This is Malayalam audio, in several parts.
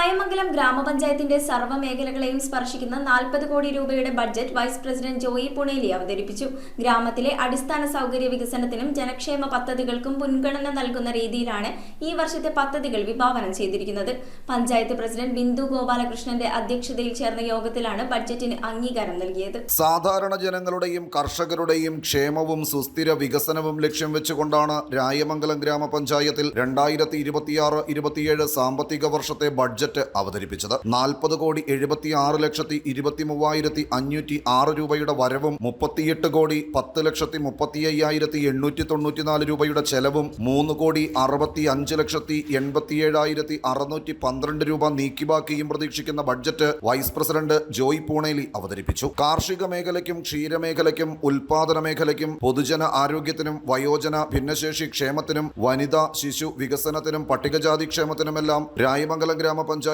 രായമംഗലം ഗ്രാമപഞ്ചായത്തിന്റെ സർവ്വമേഖലകളെയും സ്പർശിക്കുന്ന 40 കോടി രൂപയുടെ ബഡ്ജറ്റ് വൈസ് പ്രസിഡന്റ് ജോയി പുണേലി അവതരിപ്പിച്ചു. ഗ്രാമത്തിലെ അടിസ്ഥാന സൗകര്യ വികസനത്തിനും ജനക്ഷേമ പദ്ധതികൾക്കും മുൻഗണന നൽകുന്ന രീതിയിലാണ് ഈ വർഷത്തെ പദ്ധതികൾ വിഭാവനം ചെയ്തിരിക്കുന്നത്. പഞ്ചായത്ത് പ്രസിഡന്റ് ബിന്ദു ഗോപാലകൃഷ്ണന്റെ അധ്യക്ഷതയിൽ ചേർന്ന യോഗത്തിലാണ് ബഡ്ജറ്റിന് അംഗീകാരം നൽകിയത്. സാധാരണ ജനങ്ങളുടെയും കർഷകരുടെയും ക്ഷേമവും സുസ്ഥിര വികസനവും ലക്ഷ്യം വെച്ചുകൊണ്ടാണ് രായമംഗലം ഗ്രാമപഞ്ചായത്തിൽ 2026-27 സാമ്പത്തിക വർഷത്തെ ബഡ്ജറ്റ് അവതരിപ്പിച്ചത്. 40,76,23,506 രൂപയുടെ വരവും 38,10,35,894 രൂപയുടെ ചെലവും 3,65,87,612 രൂപ നീക്കിബാക്കിയും പ്രതീക്ഷിക്കുന്ന budget vice president Joy Pooneli അവതരിപ്പിച്ചു. കാർഷിക മേഖലയ്ക്കും ക്ഷീരമേഖലയ്ക്കും ഉൽപാദന മേഖലയ്ക്കും പൊതുജന ആരോഗ്യത്തിനും വയോജന ഭിന്നശേഷി ക്ഷേമത്തിനും വനിതാ ശിശു വികസനത്തിനും പട്ടികജാതി ക്ഷേമത്തിനുമെല്ലാം രായമംഗലം ഗ്രാമപഞ്ചായത്തിന്റെ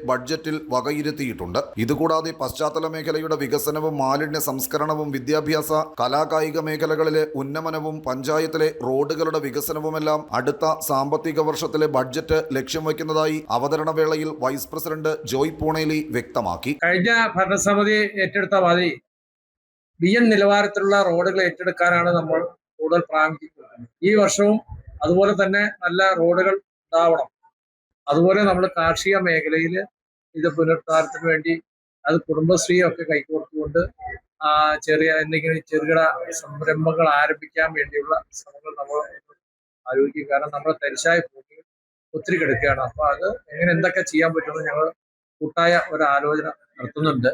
ബഡ്ജറ്റിൽ വകയിരുത്തിയിട്ടുണ്ട്. ഇതുകൂടാതെ പശ്ചാത്തല മേഖലയുടെ വികസനവും മാലിന്യ സംസ്കരണവും വിദ്യാഭ്യാസ കലാകായിക മേഖലകളിലെ ഉന്നമനവും പഞ്ചായത്തിലെ റോഡുകളുടെ വികസനവുമെല്ലാം അടുത്ത സാമ്പത്തിക വർഷത്തിലെ ബഡ്ജറ്റ് ലക്ഷ്യം വയ്ക്കുന്നതായി അവതരണ വേളയിൽ വൈസ് പ്രസിഡന്റ് ജോയ് പൂണേലി വ്യക്തമാക്കി. കഴിഞ്ഞ ഭരണസമിതി ഏറ്റെടുത്ത മതി BN നിലവാരത്തിലുള്ള റോഡുകൾ ഏറ്റെടുക്കാനാണ് നമ്മൾ കൂടുതൽ പ്രാമുഖ്യം കൊടുക്കുന്നത്. ഈ വർഷവും അതുപോലെ തന്നെ നല്ല റോഡുകൾ ഉണ്ടാവണം. അതുപോലെ നമ്മൾ കാർഷിക മേഖലയിൽ ഇത് പുനരുദ്ധാരണത്തിന് വേണ്ടി അത് കുടുംബശ്രീയൊക്കെ കൈകോർത്തുകൊണ്ട് എന്തെങ്കിലും ചെറുകിട സംരംഭങ്ങൾ ആരംഭിക്കാൻ വേണ്ടിയുള്ള ശ്രമങ്ങൾ നമ്മൾ ആലോചിക്കും. കാരണം നമ്മുടെ തരിശായ ഭൂമി ഒത്തിരി കിടക്കുകയാണ്. അപ്പോൾ അത് എന്തൊക്കെ ചെയ്യാൻ പറ്റുമെന്ന് ഞങ്ങൾ കൂട്ടായ ഒരു ആലോചന നടത്തുന്നുണ്ട്.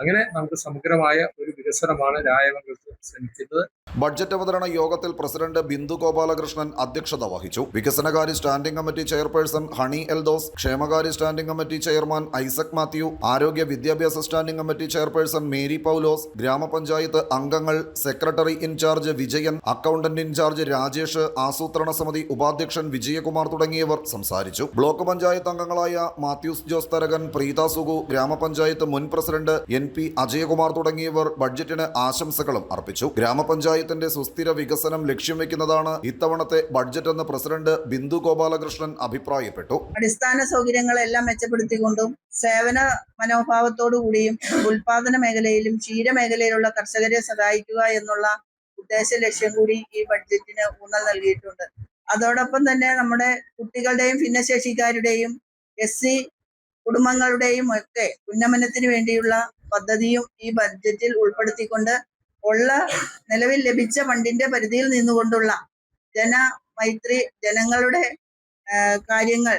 അങ്ങനെ നമുക്ക് സമഗ്രമായ ഒരു വികസനമാണ് രായമംഗലത്തിൽ ശ്രമിക്കുന്നത്. ബഡ്ജറ്റ് അവതരണ യോഗത്തിൽ പ്രസിഡന്റ് ബിന്ദു ഗോപാലകൃഷ്ണൻ അധ്യക്ഷത വഹിച്ചു. വികസനകാര്യ standing committee chairperson Honey Eldhose, ക്ഷേമകാര്യ standing committee chairman Isaac Mathew, ആരോഗ്യ വിദ്യാഭ്യാസ standing committee chairperson Mary Paulose, ഗ്രാമപഞ്ചായത്ത് അംഗങ്ങൾ, secretary in charge Vijayan, accountant in charge Rajesh, ആസൂത്രണ സമിതി ഉപാധ്യക്ഷൻ വിജയകുമാർ തുടങ്ങിയവർ സംസാരിച്ചു. ബ്ലോക്ക് പഞ്ചായത്ത് അംഗങ്ങളായ മാത്യൂസ് ജോസ് തരകൻ, പ്രീത സുഗു, ഗ്രാമപഞ്ചായത്ത് മുൻ പ്രസിഡന്റ് NP അജയകുമാർ തുടങ്ങിയവർ ബഡ്ജറ്റിന് ആശംസകളും അർപ്പിച്ചു. ഗ്രാമപഞ്ചായത്തിന്റെ സുസ്ഥിര വികസനം ലക്ഷ്യം വെക്കുന്നതാണ് ഇത്തവണത്തെ ബഡ്ജറ്റ് എന്ന് പ്രസിഡന്റ് ബിന്ദു ഗോപാലകൃഷ്ണൻ അഭിപ്രായപ്പെട്ടു. അടിസ്ഥാന സൗകര്യങ്ങളെല്ലാം മെച്ചപ്പെടുത്തിക്കൊണ്ടും സേവന മനോഭാവത്തോടു കൂടിയും ഉൽപാദന മേഖലയിലും ക്ഷീരമേഖലയിലുള്ള കർഷകരെ സഹായിക്കുക എന്നുള്ള ഉദ്ദേശ ലക്ഷ്യം കൂടി ഈ ബഡ്ജറ്റിന് ഊന്നൽ നൽകിയിട്ടുണ്ട്. അതോടൊപ്പം തന്നെ നമ്മുടെ കുട്ടികളുടെയും ഭിന്നശേഷിക്കാരുടെയും SC കുടുംബങ്ങളുടെയും ഒക്കെ ഉന്നമനത്തിന് വേണ്ടിയുള്ള പദ്ധതിയും ഈ ബഡ്ജറ്റിൽ ഉൾപ്പെടുത്തിക്കൊണ്ട് നിലവിൽ ലഭിച്ച ഫണ്ടിന്റെ പരിധിയിൽ നിന്നുകൊണ്ടുള്ള ജനമൈത്രി ജനങ്ങളുടെ കാര്യങ്ങൾ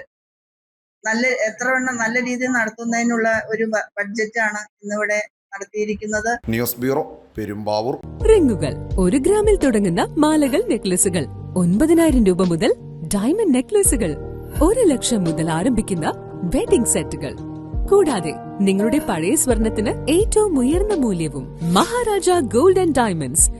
നല്ല രീതിയിൽ നടത്തുന്നതിനുള്ള ഒരു ബഡ്ജറ്റാണ് ഇന്നിവിടെ നടത്തിയിരിക്കുന്നത്. News bureau, Perumbavoor. റിങ്ങുകൾ 1 ഗ്രാമിൽ തുടങ്ങുന്ന മാലകൾ, നെക്ലസുകൾ 9,000 രൂപ മുതൽ ഡയമണ്ട് നെക്ലസുകൾ 1 ലക്ഷം മുതൽ ആരംഭിക്കുന്ന വെഡിംഗ് സെറ്റുകൾ, കൂടാതെ നിങ്ങളുടെ പഴയ സ്വർണത്തിന് ഏറ്റവും ഉയർന്ന മൂല്യവും. Maharaja gold and diamonds,